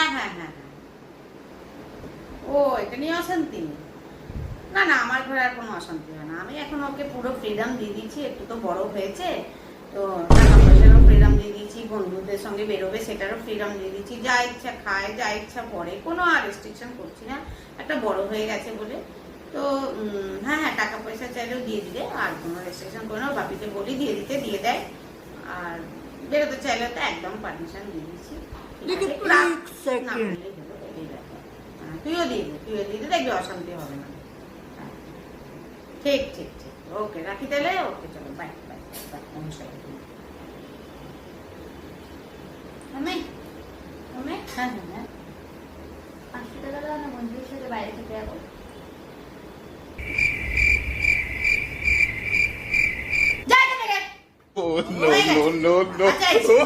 হ্যাঁ হ্যাঁ হ্যাঁ হ্যাঁ। ও এটা নিয়ে অশান্তি? না না, আমার ঘরে আর কোনো অশান্তি হয় না। আমি এখন ওকে পুরো ফ্রিডম দিয়ে দিয়েছি, একটু তো বড় হয়েছে, তো টাকা পয়সারও ফ্রিডম দিয়ে দিয়েছি, বন্ধুদের সঙ্গে বেরোবে সেটারও ফ্রিডম দিয়ে দিয়েছি, যা ইচ্ছা খায় যা ইচ্ছা পড়ে, কোনো আর রেস্ট্রিকশন করছি না, একটা বড় হয়ে গেছে বলে। তো হ্যাঁ হ্যাঁ, টাকা পয়সা চাইলেও দিয়ে দিলে, আর কোনো রেস্ট্রিকশন করে না, বাপিকে বলি দিয়ে দিতে, দিয়ে দেয়। আর বেরোতে চাইলে তো একদম পারমিশন দিয়ে দিচ্ছি। না বললেই হলো, এই ব্যাপার। তুইও দিয়ে দে, দেখবি অশান্তি হবে না। ঠিক ঠিক ঠিক, ওকে রাখি তাহলে। ওকে চলো, বাই বাই বাই, নমস্কার। আমি আমি হ্যাঁ হ্যাঁ হ্যাঁ, 500 টাকা দাও না, বন্ধুদের সাথে বাইরে খেতে যাবো। যা এখান থেকে। Oh no no no no! আচ্ছা,